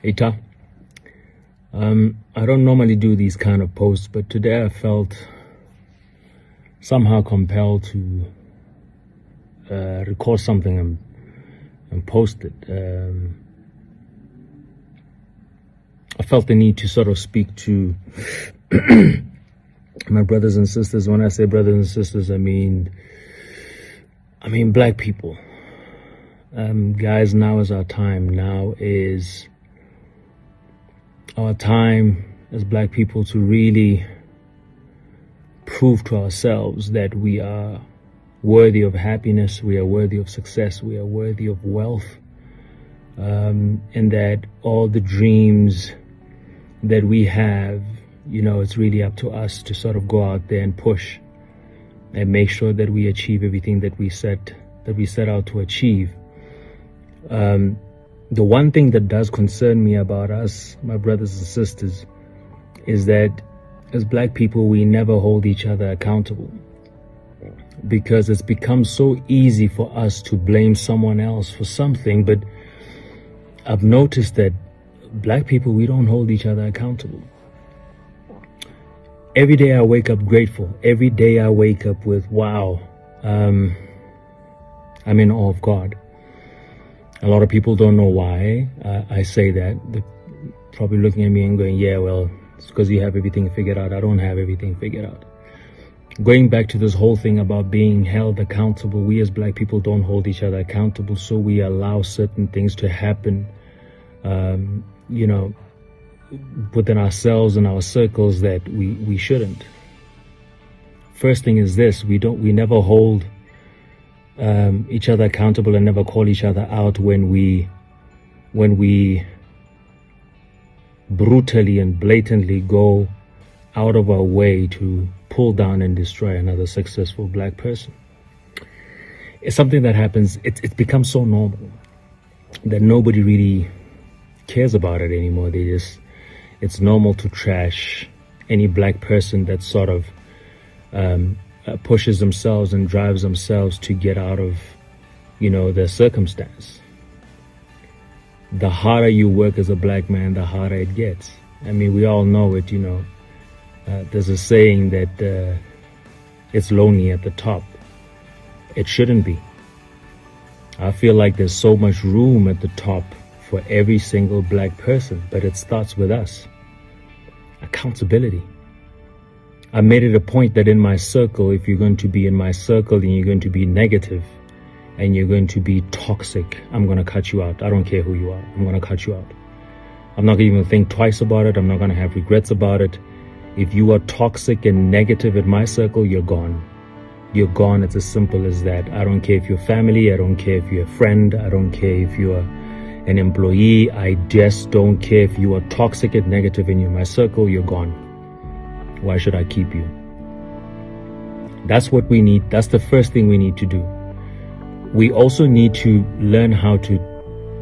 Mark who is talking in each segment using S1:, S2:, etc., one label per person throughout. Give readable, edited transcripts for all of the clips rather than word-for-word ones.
S1: Eta. I don't normally do these kind of posts, but today I felt somehow compelled to record something and post it. I felt the need to sort of speak to my brothers and sisters. When I say brothers and sisters, I mean black people. Guys, now is our time. Now is our time as black people to really prove to ourselves that we are worthy of happiness, we are worthy of success, we are worthy of wealth, and that all the dreams that we have, it's really up to us to sort of go out there and push and make sure that we achieve everything that we set out to achieve. The one thing that does concern me about us, my brothers and sisters, is that as black people, we never hold each other accountable, because it's become so easy for us to blame someone else for something. But I've noticed that black people, we don't hold each other accountable. Every day I wake up grateful. Every day I wake up with, wow, I'm in awe of God. A lot of people don't know why I say that. They're probably looking at me and going, yeah, well, it's because you have everything figured out. I don't have everything figured out. Going back to this whole thing about being held accountable, we as black people don't hold each other accountable, so we allow certain things to happen, within ourselves and our circles that we shouldn't. First thing is this: we never hold each other accountable and never call each other out when we brutally and blatantly go out of our way to pull down and destroy another successful black person. It's something that happens. It's become so normal that nobody really cares about it anymore. It's normal to trash any black person that sort of pushes themselves and drives themselves to get out of, their circumstance. The harder you work as a black man, the harder it gets. We all know it, there's a saying that it's lonely at the top. It shouldn't be. I feel like there's so much room at the top for every single black person, but it starts with us. Accountability. I made it a point that in my circle, if you're going to be in my circle and you're going to be negative and you're going to be toxic, I'm going to cut you out. I don't care who you are. I'm going to cut you out. I'm not going to even think twice about it. I'm not going to have regrets about it. If you are toxic and negative in my circle, you're gone. You're gone. It's as simple as that. I don't care if you're family. I don't care if you're a friend. I don't care if you're an employee. I just don't care if you are toxic and negative and you're in my circle, you're gone. Why should I keep you? That's what we need. That's the first thing we need to do. We also need to learn how to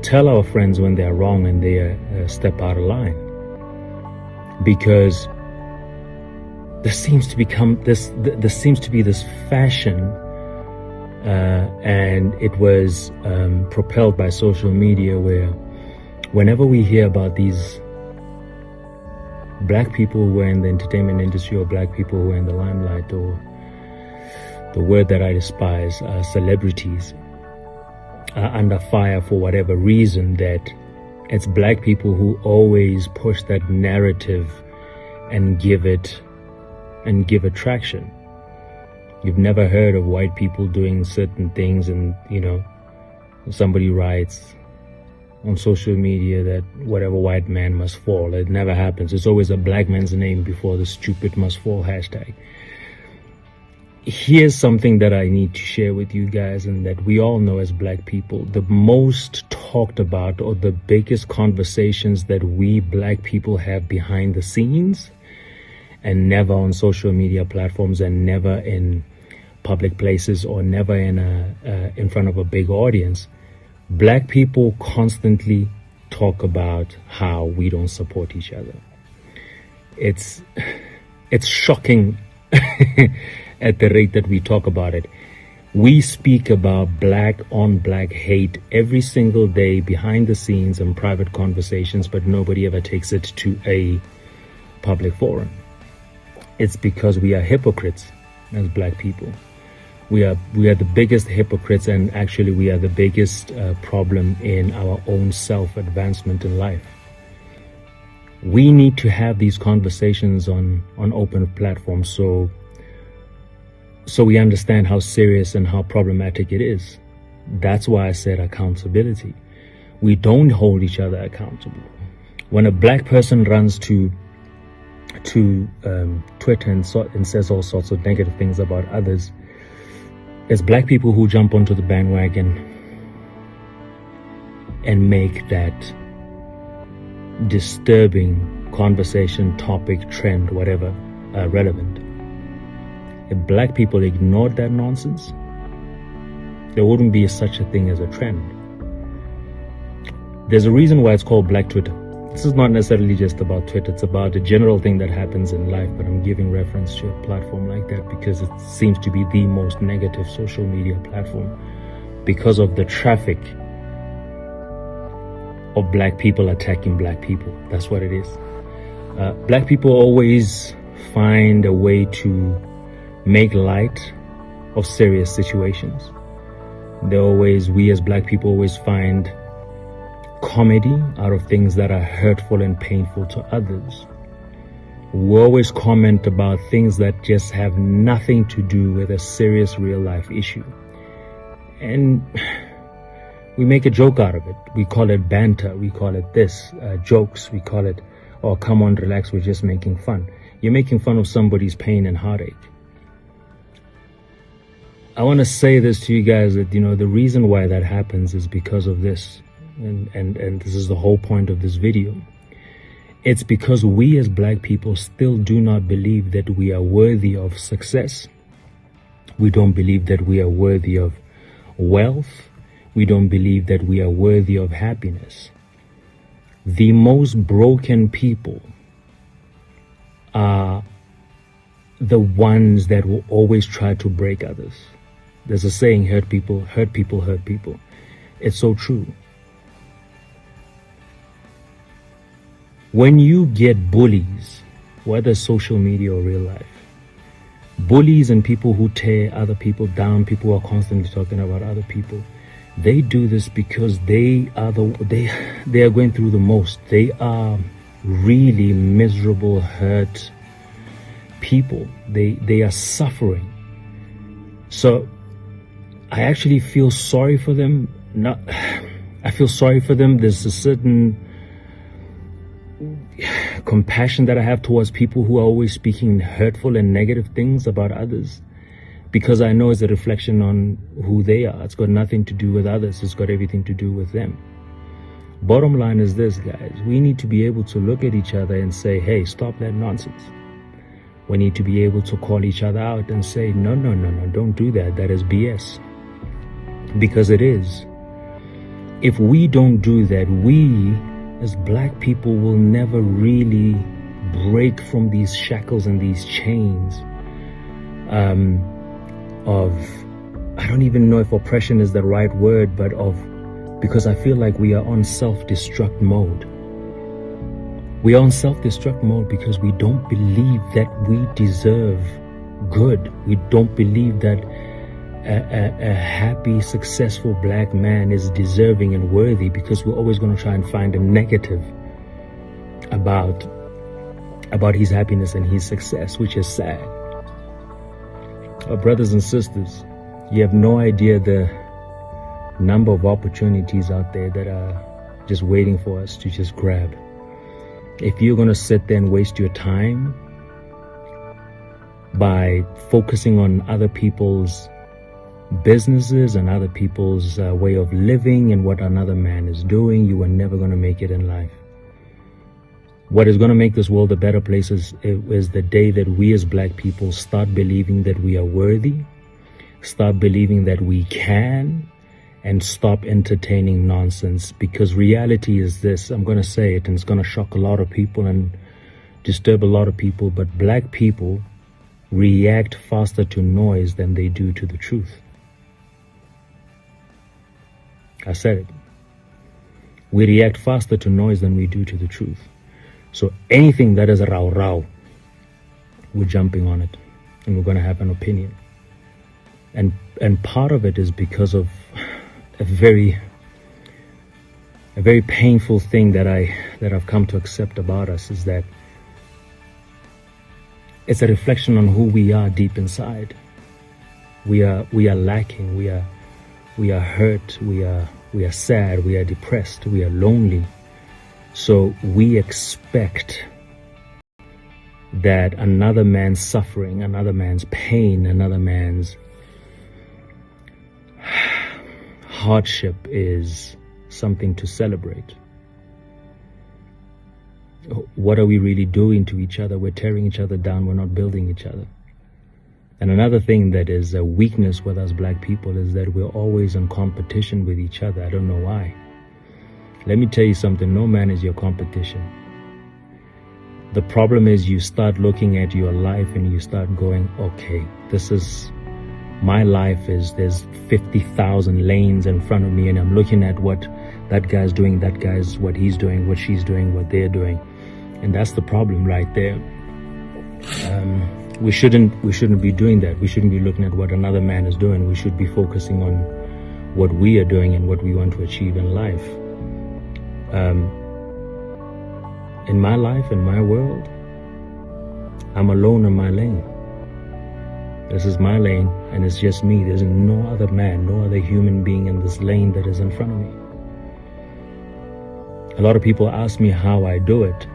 S1: tell our friends when they're wrong and they step out of line. Because there seems to be this fashion, and it was propelled by social media, where whenever we hear about these black people who are in the entertainment industry, or black people who are in the limelight, or the word that I despise, celebrities, are under fire for whatever reason, that it's black people who always push that narrative and give it traction. You've never heard of white people doing certain things, and somebody writes on social media that whatever white man must fall. It never happens. It's always a black man's name before the stupid must fall hashtag. Here's something that I need to share with you guys, and that we all know as black people. The most talked about, or the biggest conversations that we black people have behind the scenes, and never on social media platforms, and never in public places, or never in front of a big audience. Black people constantly talk about how we don't support each other. It's shocking at the rate that we talk about it. We speak about black on black hate every single day behind the scenes in private conversations, but nobody ever takes it to a public forum. It's because we are hypocrites as black people. We are the biggest hypocrites, and actually we are the biggest problem in our own self-advancement in life. We need to have these conversations on open platforms so we understand how serious and how problematic it is. That's why I said accountability. We don't hold each other accountable. When a black person runs to Twitter and says all sorts of negative things about others, it's black people who jump onto the bandwagon and make that disturbing conversation, topic, trend, whatever, relevant. If black people ignored that nonsense, there wouldn't be such a thing as a trend. There's a reason why it's called Black Twitter. This is not necessarily just about Twitter. It's about the general thing that happens in life, but I'm giving reference to a platform like that because it seems to be the most negative social media platform because of the traffic of black people attacking black people. That's what it is. Black people always find a way to make light of serious situations. We as black people always find comedy out of things that are hurtful and painful to others. We always comment about things that just have nothing to do with a serious real life issue. And we make a joke out of it. We call it banter. We call it this, jokes. We call it, oh, come on, relax, we're just making fun. You're making fun of somebody's pain and heartache. I want to say this to you guys that, the reason why that happens is because of this. And this is the whole point of this video. It's because we as black people still do not believe that we are worthy of success. We don't believe that we are worthy of wealth. We don't believe that we are worthy of happiness. The most broken people are the ones that will always try to break others. There's a saying, hurt people, hurt people, hurt people. It's so true. When you get bullies, whether social media or real life, bullies and people who tear other people down, people who are constantly talking about other people, they do this because they are going through the most. They are really miserable, hurt people. They are suffering. So I actually feel sorry for them. I feel sorry for them. There's a certain compassion that I have towards people who are always speaking hurtful and negative things about others, because I know it's a reflection on who they are. It's got nothing to do with others. It's got everything to do with them. Bottom line is this, guys. We need to be able to look at each other and say, hey, stop that nonsense. We need to be able to call each other out and say, no, don't do that. That is BS. Because it is. If we don't do that, we as black people will never really break from these shackles and these chains of, I don't even know if oppression is the right word, but because I feel like we are on self-destruct mode. We are on self-destruct mode because we don't believe that we deserve good. We don't believe that a happy, successful black man is deserving and worthy, because we're always going to try and find a negative about his happiness and his success, which is sad. Brothers and sisters, you have no idea the number of opportunities out there that are just waiting for us to just grab. If you're going to sit there and waste your time by focusing on other people's businesses and other people's way of living and what another man is doing, you are never going to make it in life. What is going to make this world a better place is the day that we as black people start believing that we are worthy, start believing that we can, and stop entertaining nonsense. Because reality is this, I'm going to say it, and it's going to shock a lot of people and disturb a lot of people, but black people react faster to noise than they do to the truth. I said it. We react faster to noise than we do to the truth. So anything that is rao rao, we're jumping on it, and we're going to have an opinion. And part of it is because of a very painful thing that I've come to accept about us, is that it's a reflection on who we are deep inside. We are lacking. We are hurt. We are sad. We are depressed. We are lonely. So we expect that another man's suffering, another man's pain, another man's hardship is something to celebrate. What are we really doing to each other? We're tearing each other down. We're not building each other. And another thing that is a weakness with us black people is that we're always in competition with each other. I don't know why. Let me tell you something. No man is your competition. The problem is you start looking at your life and you start going, okay, this is my life. There's 50,000 lanes in front of me, and I'm looking at what that guy's doing, what he's doing, what she's doing, what they're doing. And that's the problem right there. We shouldn't be doing that. We shouldn't be looking at what another man is doing. We should be focusing on what we are doing and what we want to achieve in life. In my life, in my world, I'm alone in my lane. This is my lane, and it's just me. There's no other man, no other human being in this lane that is in front of me. A lot of people ask me how I do it.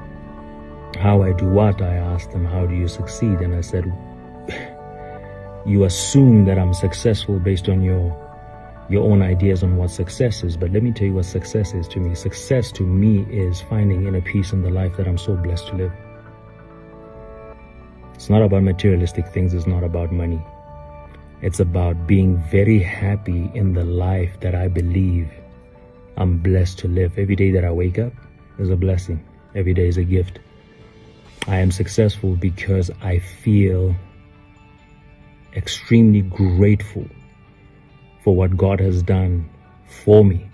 S1: How I do what? I asked them, how do you succeed? And I said, you assume that I'm successful based on your own ideas on what success is. But let me tell you what success is to me. Success to me is finding inner peace in the life that I'm so blessed to live. It's not about materialistic things. It's not about money. It's about being very happy in the life that I believe I'm blessed to live. Every day that I wake up is a blessing. Every day is a gift. I am successful because I feel extremely grateful for what God has done for me.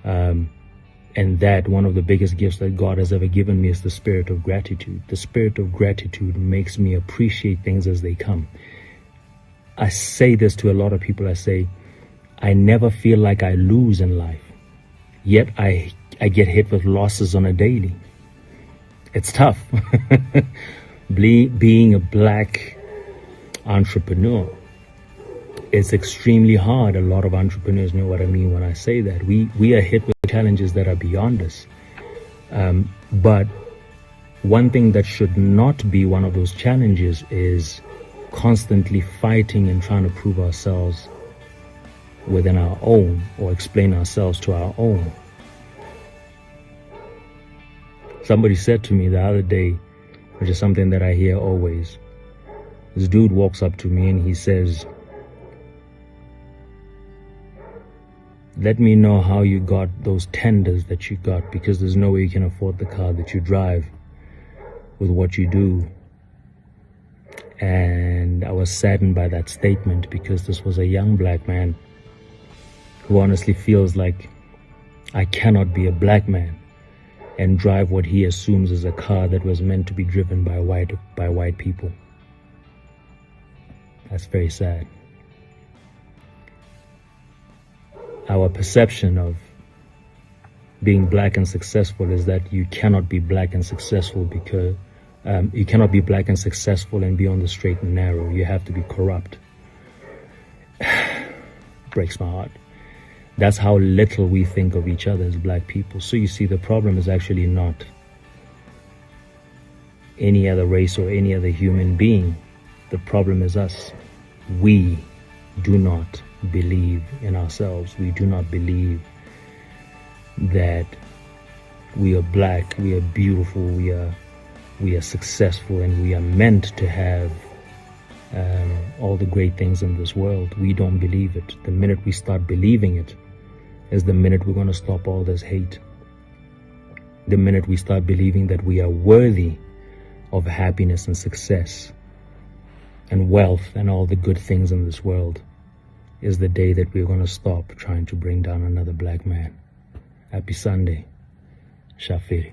S1: And that one of the biggest gifts that God has ever given me is the spirit of gratitude. The spirit of gratitude makes me appreciate things as they come. I say this to a lot of people. I say, I never feel like I lose in life. Yet I get hit with losses on a daily. It's tough. Being a black entrepreneur, it's extremely hard. A lot of entrepreneurs know what I mean when I say that. We are hit with challenges that are beyond us. But one thing that should not be one of those challenges is constantly fighting and trying to prove ourselves within our own, or explain ourselves to our own. Somebody said to me the other day, which is something that I hear always. This dude walks up to me and he says, let me know how you got those tenders that you got, because there's no way you can afford the car that you drive with what you do. And I was saddened by that statement, because this was a young black man who honestly feels like I cannot be a black man and drive what he assumes is a car that was meant to be driven by white people. That's very sad. Our perception of being black and successful is that you cannot be black and successful because you cannot be black and successful and be on the straight and narrow. You have to be corrupt. Breaks my heart. That's how little we think of each other as black people. So you see, the problem is actually not any other race or any other human being. The problem is us. We do not believe in ourselves. We do not believe that we are black, we are beautiful, we are successful, and we are meant to have all the great things in this world. We don't believe it. The minute we start believing it is the minute we're going to stop all this hate. The minute we start believing that we are worthy of happiness and success and wealth and all the good things in this world, is the day that we're going to stop trying to bring down another black man. Happy Sunday. Shafiri.